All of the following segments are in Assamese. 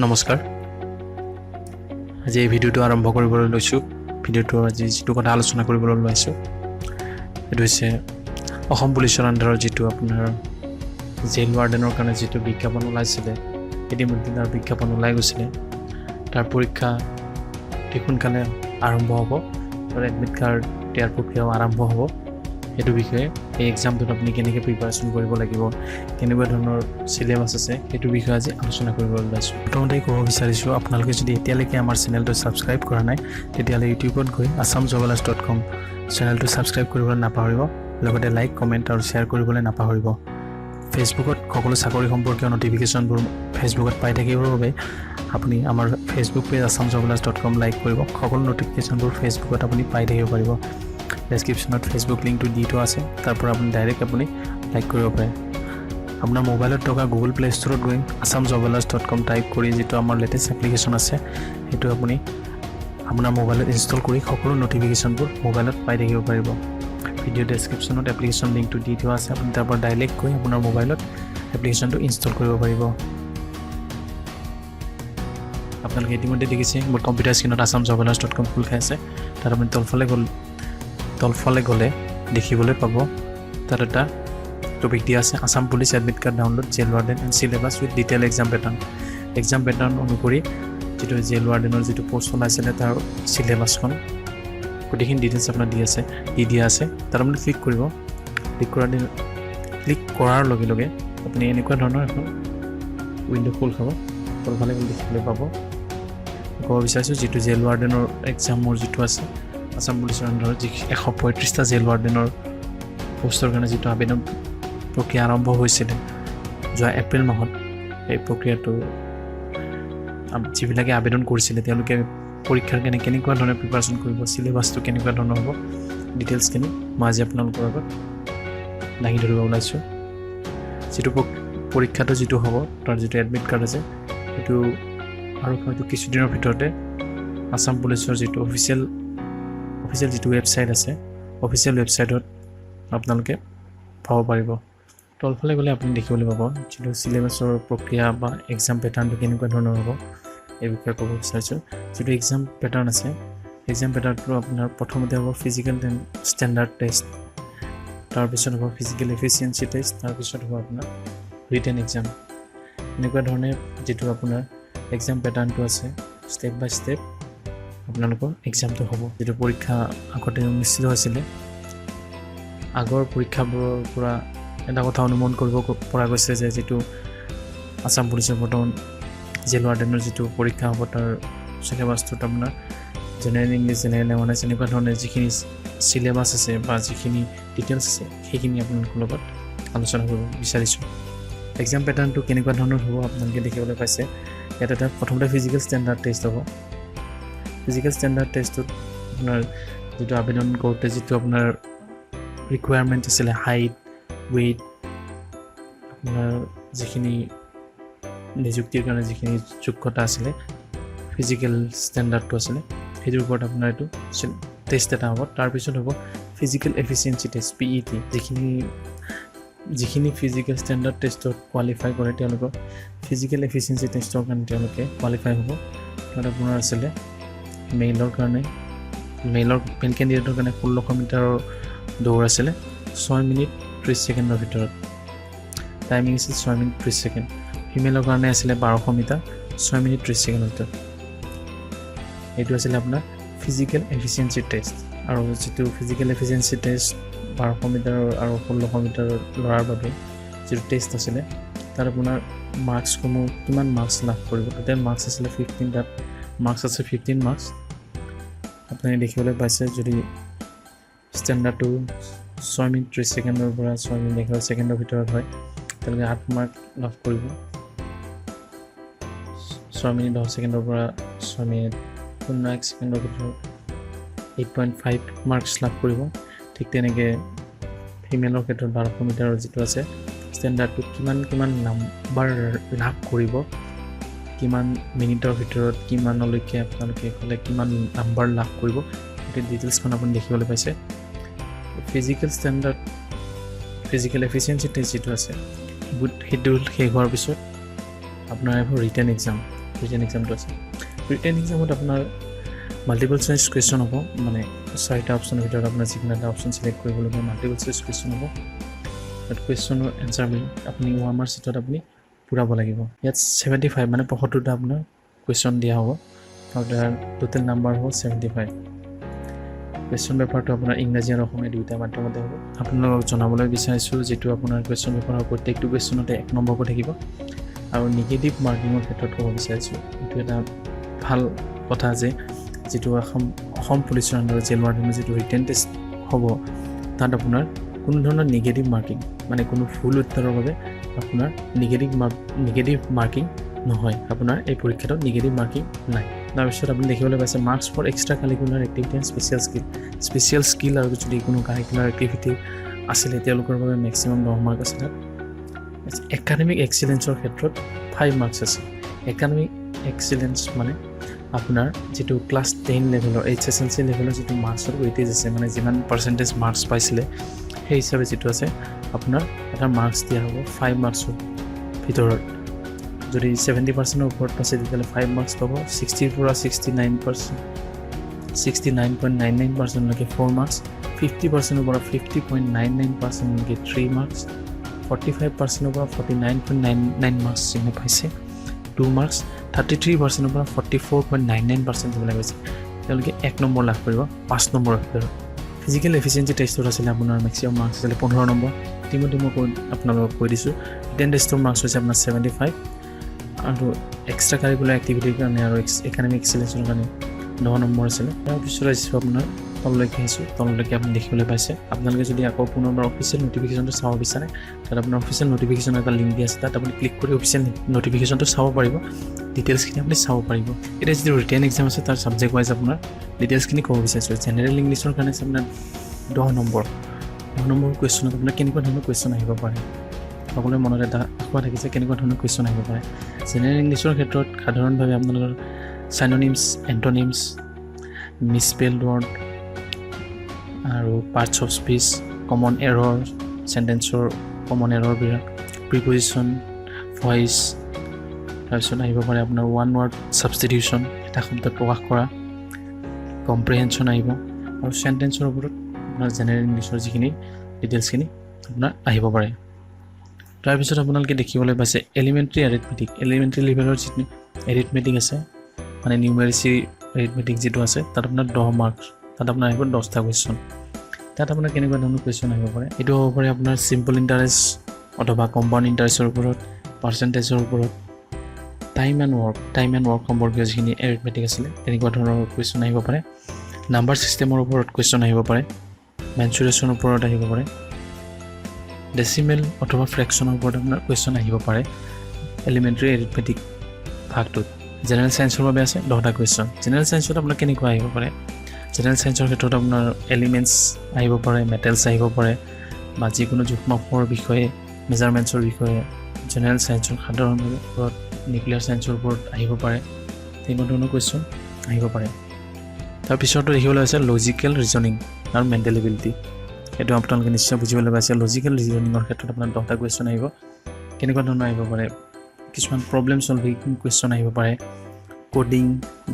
নমস্কাৰ। আজি এই ভিডিঅ'টো আৰম্ভ কৰিবলৈ লৈছোঁ। ভিডিঅ'টো আজি যিটো কথা আলোচনা কৰিবলৈ লৈছোঁ সেইটো হৈছে অসম পুলিচৰ আণ্ডাৰৰ যিটো আপোনাৰ জেইল ৱাৰ্ডেনৰ কাৰণে যিটো বিজ্ঞাপন ওলাইছিলে, ইতিমধ্যে তাৰ বিজ্ঞাপন ওলাই গৈছিলে। তাৰ পৰীক্ষা অতি সোনকালে আৰম্ভ হ'ব আৰু এডমিট কাৰ্ড দিয়াৰ প্ৰক্ৰিয়াও আৰম্ভ হ'ব। সেইটো বিষয়ে এই এক্সামটোত আপুনি কেনেকৈ প্ৰিপাৰেশ্যন কৰিব লাগিব, কেনেকুৱা ধৰণৰ চিলেবাছ আছে, সেইটো বিষয়ে আজি আলোচনা কৰিবলৈ ওলাইছোঁ। প্ৰথমতে ক'ব বিচাৰিছোঁ, আপোনালোকে যদি এতিয়ালৈকে আমাৰ চেনেলটো ছাবস্ক্ৰাইব কৰা নাই তেতিয়াহ'লে ইউটিউবত গৈ assamjobalas.com চেনেলটো ছাবস্ক্ৰাইব কৰিবলৈ নাপাহৰিব। লগতে লাইক, কমেণ্ট আৰু শ্বেয়াৰ কৰিবলৈ নাপাহৰিব। ফেচবুকত সকলো চাকৰি সম্পৰ্কীয় নটিফিকেশ্যনবোৰ ফেচবুকত পাই থাকিবৰ বাবে আপুনি আমাৰ ফেচবুক পেজ assamjobalas.com লাইক কৰিব। সকলো নটিফিকেশ্যনবোৰ ফেচবুকত আপুনি পাই থাকিব পাৰিব। ডেছক্ৰিপশ্যনত ফেচবুক লিংকটো দি থোৱা আছে, তাৰ পৰা আপুনি ডাইৰেক্ট আপুনি লাইক কৰিব পাৰে। আপোনাৰ মোবাইলত থকা গুগল প্লে' ষ্ট'ৰত গৈ assamjobalas.com টাইপ কৰি যিটো আমাৰ লেটেষ্ট এপ্লিকেশ্যন আছে সেইটো আপুনি আপোনাৰ মোবাইলত ইনষ্টল কৰি সকলো নটিফিকেশ্যনবোৰ মোবাইলত পাই থাকিব পাৰিব। ভিডিঅ' ডেছক্ৰিপশ্যনত এপ্লিকেশ্যন লিংকটো দি থোৱা আছে, আপুনি তাৰ পৰা ডাইৰেক্ট গৈ আপোনাৰ মোবাইলত এপ্লিকেশ্যনটো ইনষ্টল কৰিব পাৰিব। আপোনালোকে ইতিমধ্যে দেখিছে মোৰ কম্পিউটাৰ স্ক্ৰীণত assamjobalas.com খোল খাই আছে। তাত আপুনি তলফালে গ'লে দেখিবলৈ পাব তাত এটা টপিক দিয়া আছে, Assam police admit card download, jail warden and syllabus with detail exam pattern. Exam pattern অনুসৰি যিটো জেইল ৱাৰ্ডেনৰ যিটো পষ্ট ওলাইছিলে তাৰ চিলেবাছখন গোটেইখিনি ডিটেইলছ আপোনাৰ দি দিয়া আছে। তাত আপুনি ক্লিক কৰিব। ক্লিক কৰাৰ লগে লগে আপুনি এনেকুৱা ধৰণৰ এখন উইণ্ড' খোল খাব। তলফালে গ'লে দেখিবলৈ পাব। ক'ব বিচাৰিছোঁ, যিটো জেইল ৱাৰ্ডেনৰ এক্সামৰ যিটো আছে আছাম পুলিচৰ আণ্ডাৰত যি 135টা জেইল ৱাৰ্ডেনৰ পষ্টৰ কাৰণে যিটো আবেদন প্ৰক্ৰিয়া আৰম্ভ হৈছিলে যোৱা এপ্ৰিল মাহত, এই প্ৰক্ৰিয়াটো যিবিলাকে আবেদন কৰিছিলে তেওঁলোকে পৰীক্ষাৰ কাৰণে কেনেকুৱা ধৰণে প্ৰিপাৰেশ্যন কৰিব, চিলেবাছটো কেনেকুৱা ধৰণৰ হ'ব, ডিটেইলছখিনি মই আজি আপোনালোকৰ আগত দাঙি ধৰিব ওলাইছোঁ। যিটো পৰীক্ষাটো যিটো হ'ব, তাৰ যিটো এডমিট কাৰ্ড আছে সেইটো আৰু হয়তো কিছুদিনৰ ভিতৰতে আছাম পুলিচৰ যিটো অফিচিয়েল যিটো ৱেবছাইট আছে, অফিচিয়েল ৱেবছাইটত আপোনালোকে পাব পাৰিব। তলফালে গ'লে আপুনি দেখিবলৈ পাব যিটো চিলেবাছৰ প্ৰক্ৰিয়া বা এক্সাম পেটাৰ্ণটো কেনেকুৱা ধৰণৰ হ'ব এই বিষয়ে ক'ব বিচাৰিছোঁ। যিটো এক্সাম পেটাৰ্ণ আছে, এক্সাম পেটাৰ্ণটো আপোনাৰ প্ৰথমতে হ'ব ফিজিকেল ষ্টেণ্ডাৰ্ড টেষ্ট, তাৰপিছত হ'ব ফিজিকেল এফিচিয়েঞ্চি টেষ্ট, তাৰপিছত হ'ব আপোনাৰ ৰিটেন এক্সাম। এনেকুৱা ধৰণে যিটো আপোনাৰ এক্সাম পেটাৰ্ণটো আছে, ষ্টেপ বাই ষ্টেপ আপোনালোকৰ এক্সামটো হ'ব। যিটো পৰীক্ষা আগতে অনুষ্ঠিত হৈছিলে, আগৰ পৰীক্ষাবোৰৰ পৰা এটা কথা অনুমান কৰিব পৰা গৈছে যে যিটো আছাম পুলিচৰ বৰ্তমান জেইল ৱাৰ্ডেনৰ যিটো পৰীক্ষা হ'ব তাৰ চিলেবাছটোত আপোনাৰ জেনেৰেল ইংলিছ, জেনেৰেল এৱাৰনেছ এনেকুৱা ধৰণৰ যিখিনি চিলেবাছ আছে বা যিখিনি ডিটেইলছ আছে সেইখিনি আপোনালোকৰ লগত আলোচনা কৰিব বিচাৰিছোঁ। এক্সাম পেটাৰ্ণটো কেনেকুৱা ধৰণৰ হ'ব আপোনালোকে দেখিবলৈ পাইছে। ইয়াত এটা প্ৰথমতে ফিজিকেল ষ্টেণ্ডাৰ্ড টেষ্ট হ'ব। ফিজিকেল ষ্টেণ্ডাৰ্ড টেষ্টটোত আপোনাৰ যিটো আবেদন কৰোঁতে যিটো আপোনাৰ ৰিকুৱাৰমেণ্ট আছিলে, হাইট, ৱেইট, আপোনাৰ যিখিনি নিযুক্তিৰ কাৰণে যিখিনি যোগ্যতা আছিলে, ফিজিকেল ষ্টেণ্ডাৰ্ডটো আছিলে, সেইটোৰ ওপৰত আপোনাৰ এইটো টেষ্ট এটা হ'ব। তাৰপিছত হ'ব ফিজিকেল এফিচিয়েঞ্চি টেষ্ট, PET। যিখিনি ফিজিকেল ষ্টেণ্ডাৰ্ড টেষ্টত কোৱালিফাই কৰে তেওঁলোকক ফিজিকেল এফিচিয়েঞ্চি টেষ্টৰ কাৰণে তেওঁলোকে কোৱালিফাই হ'ব। তাত আপোনাৰ আছিলে মেইল কেণ্ডিডেটৰ কাৰণে 1600 মিটাৰৰ দৌৰ আছিলে 6 মিনিট 30 ছেকেণ্ডৰ ভিতৰত, টাইমিং আছিল 6 মিনিট 30 ছেকেণ্ড। ফিমেলৰ কাৰণে আছিলে 1200 মিটাৰ 6 মিনিট 30 ছেকেণ্ডৰ ভিতৰত। এইটো আছিলে আপোনাৰ ফিজিকেল এফিচিয়েঞ্চি টেষ্ট। আৰু যিটো ফিজিকেল এফিচিয়েঞ্চি টেষ্ট 1200 মিটাৰ আৰু 1600 মিটাৰ ল'ৰাৰ বাবে যিটো টেষ্ট আছিলে, তাত আপোনাৰ মাৰ্কছসমূহ কিমান মাৰ্কছ লাভ কৰিব, টোটেল মাৰ্কছ আছিলে 15, তাত মাৰ্কছ আছে 15 মাৰ্কছ। আপুনি দেখিবলৈ পাইছে যদি ষ্টেণ্ডাৰ্ডটো 6 মিনিট 30 ছেকেণ্ডৰ পৰা 6 মিনিট 11 ছেকেণ্ডৰ ভিতৰত হয় তেওঁলোকে 8 মাৰ্ক লাভ কৰিব। 6 মিনিট 10 ছেকেণ্ডৰ পৰা 6 মিনিট 01 ছেকেণ্ডৰ ভিতৰত 8.5 মাৰ্কছ লাভ কৰিব। ঠিক তেনেকৈ ফিমেলৰ ক্ষেত্ৰত 1200 মিটাৰৰ যিটো আছে ষ্টেণ্ডাৰ্ডটো কিমান নাম্বাৰ লাভ কৰিব, কিমান মিনিটৰ ভিতৰত কিমানলৈকে আপোনালোকে ক'লে কিমান নাম্বাৰ লাভ কৰিব, গোটেই ডিটেইলছখন আপুনি দেখিবলৈ পাইছে। ফিজিকেল এফিচিয়েঞ্চি টেষ্ট যিটো আছে সেইটো শেষ হোৱাৰ পিছত আপোনাৰ আহিব ৰিটেন এক্সাম। ৰিটেন এক্সামটো আছে ৰিটেন এক্সামত আপোনাৰ মাল্টিপল চইচ কুৱেশ্যন হ'ব মানে 4টা অপশ্যনৰ ভিতৰত আপোনাৰ যিকোনো এটা অপশ্যন চিলেক্ট কৰিবলগীয়া মাল্টিপল চইচ কুৱেশ্যন হ'ব তাত কুৱেশ্যনৰ এনচাৰবিলাক আপুনি OMR চিটত আপুনি পূৰাব লাগিব ইয়াত 75 মানে 75টা আপোনাৰ কুৱেশ্যন দিয়া হ'ব আৰু তাৰ টোটেল নাম্বাৰ হ'ব 75 কুৱেশ্যন পেপাৰটো আপোনাৰ ইংৰাজী আৰু অসমীয়া দুয়োটা মাধ্যমতে হ'ব আপোনালোকক জনাবলৈ বিচাৰিছোঁ যিটো আপোনাৰ কুৱেশ্যন পেপাৰৰ প্ৰত্যেকটো কুৱেশ্যনতে 1 নম্বৰকৈ থাকিব আৰু নিগেটিভ মাৰ্কিঙৰ ক্ষেত্ৰত ক'ব বিচাৰিছোঁ এইটো এটা ভাল কথা যে যিটো অসম পুলিচৰ আণ্ডাৰত জেল ৱাৰ্ডেনৰ যিটো ৰিটেন টেষ্ট হ'ব তাত আপোনাৰ কোনো ধৰণৰ নিগেটিভ মাৰ্কিং মানে কোনো ভুল উত্তৰৰ বাবে আপোনাৰ নিগেটিভ মাৰ্কিং নহয় আপোনাৰ এই পৰীক্ষাটোত নিগেটিভ মাৰ্কিং নাই তাৰপিছত আপুনি দেখিবলৈ পাইছে marks for extra curricular activity and special skill আৰু যদি কোনো কাৰিকুলাৰ এক্টিভিটি আছিলে তেওঁলোকৰ বাবে মেক্সিমাম 10 মাৰ্ক আছে তাত একাডেমিক এক্সিলেঞ্চৰ ক্ষেত্ৰত 5 মাৰ্কছ আছে একাডেমিক এক্সিলেঞ্চ মানে আপোনাৰ যিটো ক্লাছ 10 লেভেলৰ HSLC লেভেলৰ যিটো মাৰ্কছৰ ৱেইটেজ আছে মানে যিমান পাৰ্চেণ্টেজ মাৰ্কছ পাইছিলে সেই হিচাপে যিটো আছে আপোনাৰ এটা মাৰ্কছ দিয়া হ'ব 5 মাৰ্কছৰ ভিতৰত যদি 70%ৰ ওপৰত পাইছে তেতিয়াহ'লে 5 মাৰ্কছ পাব 60ৰ পৰা 69.99%লৈকে 4 মাৰ্কছ 50%ৰ পৰা 50.99%লৈকে 3 মাৰ্কছ 45%ৰ পৰা 49.99 মাৰ্কছ যিনে পাইছে 2 মাৰ্কছ 33%ৰ পৰা 44.99% যিবিলাক পাইছে তেওঁলোকে 1 নম্বৰ লাভ কৰিব 5 নম্বৰৰ ভিতৰত ফিজিকেল এফিচিয়েঞ্চি টেষ্টত আছিলে আপোনাৰ মেক্সিমাম মাৰ্কছ আছিলে 15 নম্বৰ ইতিমধ্যে মই আপোনালোকক কৈ দিছোঁ ৰিটেন টেষ্টৰ মাৰ্কছ হৈছে আপোনাৰ 75 আৰু এক্সট্ৰা কাৰিকুলাৰ এক্টিভিটিৰ কাৰণে আৰু একাডেমিক এক্সিলেঞ্চৰ কাৰণে 9 নম্বৰ আছিলে তাৰপিছত আহিছোঁ আপোনাৰ তললৈকে আহিছোঁ তললৈকে আপুনি দেখিবলৈ পাইছে আপোনালোকে যদি আকৌ পুনৰবাৰ অফিচিয়েল নটিফিকেশ্যনটো চাব বিচাৰে তাত আপোনাৰ অফিচিয়েল নটিফিকেশ্যনৰ এটা লিংক দিয়া আছে তাত আপুনি ক্লিক কৰি অফিচিয়েল নটিফিকেশ্যনটো চাব পাৰিব ডিটেইলছখিনি আপুনি চাব পাৰিব এতিয়া যিটো ৰিটেন এক্সাম আছে তাৰ ছাবজেক্ট ৱাইজ আপোনাৰ ডিটেইলছখিনি ক'ব বিচাৰিছোঁ জেনেৰেল ইংলিছৰ কাৰণে আছে আপোনাৰ 10 নম্বৰ কুৱেশ্যনত আপোনাৰ কেনেকুৱা ধৰণৰ কুৱেশ্যন আহিব পাৰে সকলোৰে মনত এটা আশা থাকিছে কেনেকুৱা ধৰণৰ কুৱেশ্যন আহিব পাৰে জেনেৰেল ইংলিছৰ ক্ষেত্ৰত সাধাৰণভাৱে আপোনালোকৰ চাইননিমছ এণ্টনিমছ মিছস্পেল্ড ৱৰ্ড আৰু parts of speech common error চেণ্টেন্সৰ কমন এৰৰবিলাক প্ৰিপজিশ্যন ভইচ তাৰপিছত আহিব পাৰে আপোনাৰ ওৱান ৱৰ্ড ছাবষ্টিটিউশ্যন এটা শব্দত প্ৰকাশ কৰা কম্প্ৰিহেনশ্যন আহিব আৰু চেণ্টেন্সৰ ওপৰত আপোনাৰ জেনেৰেল ইংলিছৰ যিখিনি ডিটেইলছখিনি আপোনাৰ আহিব পাৰে তাৰপিছত আপোনালোকে দেখিবলৈ পাইছে এলিমেণ্টাৰী লেভেলৰ যিটো এৰিথমেটিক আছে মানে নিউমেৰিচি এৰিথমেটিক যিটো আছে তাত আপোনাৰ 10 মাৰ্কছ তাত আপোনাৰ আহিব 10টা কুৱেশ্যন তাত আপোনাৰ কেনেকুৱা ধৰণৰ কুৱেশ্যন আহিব পাৰে এইটো হ'ব পাৰে আপোনাৰ চিম্পল ইণ্টাৰেষ্ট অথবা কম্পাউণ্ড ইণ্টাৰেষ্টৰ ওপৰত পাৰ্চেণ্টেজৰ ওপৰত টাইম এণ্ড ৱৰ্ক সম্পৰ্কীয় যিখিনি এৰিথমেটিক আছিলে তেনেকুৱা ধৰণৰ কুৱেশ্যন আহিব পাৰে নাম্বাৰ ছিষ্টেমৰ ওপৰত কুৱেশ্যন আহিব পাৰে মেনচুৰেশ্যনৰ ওপৰত আহিব পাৰে ডেচিমেল অথবা ফ্ৰেকশ্যনৰ ওপৰত আপোনাৰ কুৱেশ্যন আহিব পাৰে এলিমেণ্টাৰী এৰিথমেটিক ভাগটোত জেনেৰেল চায়েন্সৰ বাবে আছে 10টা কুৱেশ্যন জেনেৰেল চায়েন্সত আপোনাৰ কেনেকুৱা আহিব পাৰে জেনেৰেল চায়েন্সৰ ক্ষেত্ৰত আপোনাৰ এলিমেণ্টছ আহিব পাৰে মেটেলছ আহিব পাৰে বা যিকোনো জোখ-মাপৰ বিষয়ে মেজাৰমেণ্টছৰ বিষয়ে জেনেৰেল চায়েন্সৰ সাধাৰণভাৱে ওপৰত নিউক্লিয়াৰ চায়েন্সৰ ওপৰত আহিব পাৰে তেনেকুৱা ধৰণৰ কুৱেশ্যন আহিব পাৰে তাৰপিছতো দেখিবলৈ আছে লজিকেল ৰিজনিং আৰু মেণ্টেল এবিলিটি এইটো আপোনালোকে নিশ্চয় বুজিবলৈ পাইছে লজিকেল ৰিজনিঙৰ ক্ষেত্ৰত আপোনাৰ 10টা কুৱেশ্যন আহিব কেনেকুৱা ধৰণৰ আহিব পাৰে কিছুমান প্ৰব্লেম ছলভিং কুৱেশ্যন আহিব পাৰে কোডিং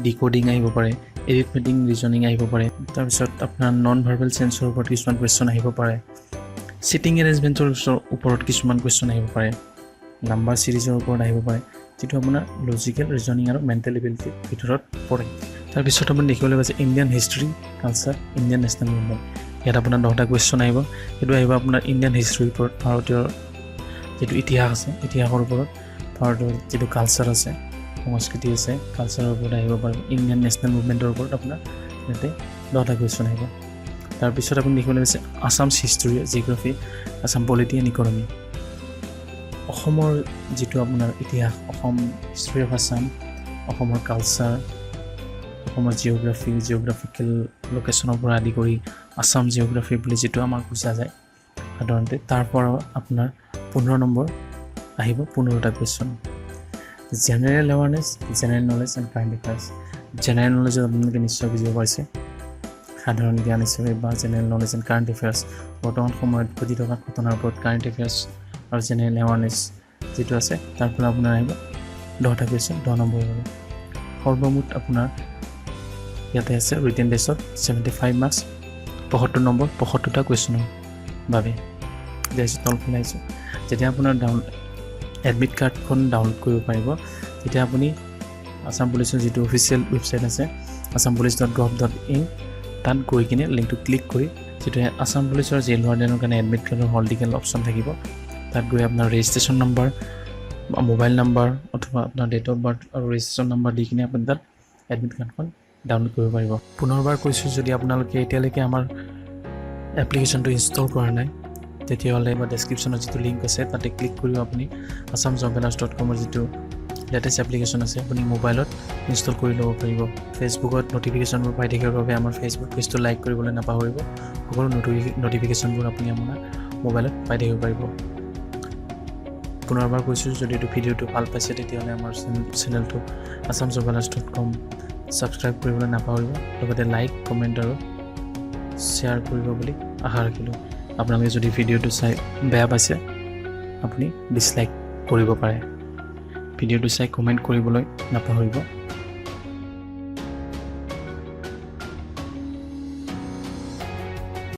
ডিকোডিং আহিব পাৰে এৰিথমেটিক ৰিজনিং আহিব পাৰে তাৰপিছত আপোনাৰ নন ভাৰ্বেল চেন্সৰ ওপৰত কিছুমান কুৱেশ্যন আহিব পাৰে চিটিং এৰেঞ্জমেণ্টৰ ওপৰত কিছুমান কুৱেশ্যন আহিব পাৰে নাম্বাৰ ছিৰিজৰ ওপৰত আহিব পাৰে যিটো আপোনাৰ লজিকেল ৰিজনিং আৰু মেণ্টেল এবিলিটিৰ ভিতৰত পৰে তাৰপিছত আপুনি দেখিবলৈ পাইছে Indian history culture Indian national movement ইয়াত আপোনাৰ 10টা কুৱেশ্যন আহিব সেইটো আহিব আপোনাৰ ইণ্ডিয়ান হিষ্ট্ৰীৰ ওপৰত ভাৰতীয় যিটো ইতিহাস আছে ইতিহাসৰ ওপৰত ভাৰতৰ যিটো কালচাৰ আছে সংস্কৃতি আছে কালচাৰৰ ওপৰত আহিব পাৰে ইণ্ডিয়ান নেশ্যনেল মুভমেণ্টৰ ওপৰত আপোনাৰ ইয়াতে 10টা কুৱেশ্যন আহিব তাৰপিছত আপুনি দেখিবলৈ পাইছে Assam's history geography Assam polity and economy অসমৰ যিটো আপোনাৰ ইতিহাস অসম হিষ্ট্ৰী অফ আছাম অসমৰ কালচাৰ অসমৰ জিঅ'গ্ৰাফিকেল লোকেশ্যনৰ পৰা আদি কৰি আছাম জিঅ'গ্ৰাফি বুলি যিটো আমাক বুজা যায় সাধাৰণতে তাৰ পৰা আপোনাৰ 15 নম্বৰ আহিব 15টা question general awareness general knowledge and current affairs general নলেজত আপোনালোকে নিশ্চয় বুজিব পাৰিছে সাধাৰণ জ্ঞান হিচাপে বা general knowledge and current affairs বৰ্তমান সময়ত ঘটি থকা ঘটনাৰ ওপৰত কাৰেণ্ট এফেয়াৰ্ছ আৰু জেনেৰেল এৱাৰনেছ যিটো আছে তাৰ পৰা আপোনাৰ আহিব 10টা কুৱেশ্যন 10 নম্বৰ হ'ব সৰ্বমুঠ আপোনাৰ ইয়াতে আছে ৰিটেন বেছত 75 মাৰ্কছ 75 নম্বৰ 75টা কুৱেশ্যনৰ বাবে দিছোঁ তলফালে আহিছোঁ যেতিয়া আপোনাৰ এডমিট কাৰ্ডখন ডাউনলোড কৰিব পাৰিব তেতিয়া আপুনি আসাম পুলিচৰ যিটো অফিচিয়েল ৱেবছাইট আছে assam.police.gov.in তাত গৈ কিনে লিংকটো ক্লিক কৰি যিটো আসাম পুলিচৰ জেল ৱাৰ্ডেনৰ কাৰণে এডমিট কাৰ্ডৰ হল টিকেট অপশ্যন থাকিব তাত গৈ আপোনাৰ ৰেজিষ্ট্ৰেশ্যন নম্বৰ মোবাইল নম্বৰ অথবা আপোনাৰ ডেট অফ বাৰ্থ আৰু ৰেজিষ্ট্ৰেশ্যন নম্বৰ দি কিনে আপুনি তাত এডমিট কাৰ্ডখন ডাউনলোড কৰিব পাৰিব পুনৰবাৰ কৈছোঁ যদি আপোনালোকে এতিয়ালৈকে আমাৰ এপ্লিকেশ্যনটো ইনষ্টল কৰা নাই তেতিয়াহ'লে বা ডেছক্ৰিপশ্যনত যিটো লিংক আছে তাতে ক্লিক কৰি আপুনি assamjobalerts.com যিটো লেটেষ্ট এপ্লিকেশ্যন আছে আপুনি মোবাইলত ইনষ্টল কৰি ল'ব পাৰিব ফেচবুকত নটিফিকেশ্যনবোৰ পাই থাকিবৰ বাবে আমাৰ ফেচবুক পেজটো লাইক কৰিবলৈ নাপাহৰিব সকলো নটিফিকেশ্যনবোৰ আপুনি আপোনাৰ মোবাইলত পাই থাকিব পাৰিব পুনৰবাৰ কৈছোঁ যদি এইটো ভিডিঅ'টো ভাল পাইছে তেতিয়াহ'লে আমাৰ চেনেলটো assamjobalerts.com ছাবস্ক্ৰাইব কৰিবলৈ নাপাহৰিব লগতে লাইক কমেণ্ট আৰু শ্বেয়াৰ কৰিব বুলি আশা ৰাখিলোঁ আপোনালোকে যদি ভিডিঅ'টো চাই বেয়া পাইছে আপুনি ডিছলাইক কৰিব পাৰে ভিডিঅ'টো চাই কমেণ্ট কৰিবলৈ নাপাহৰিব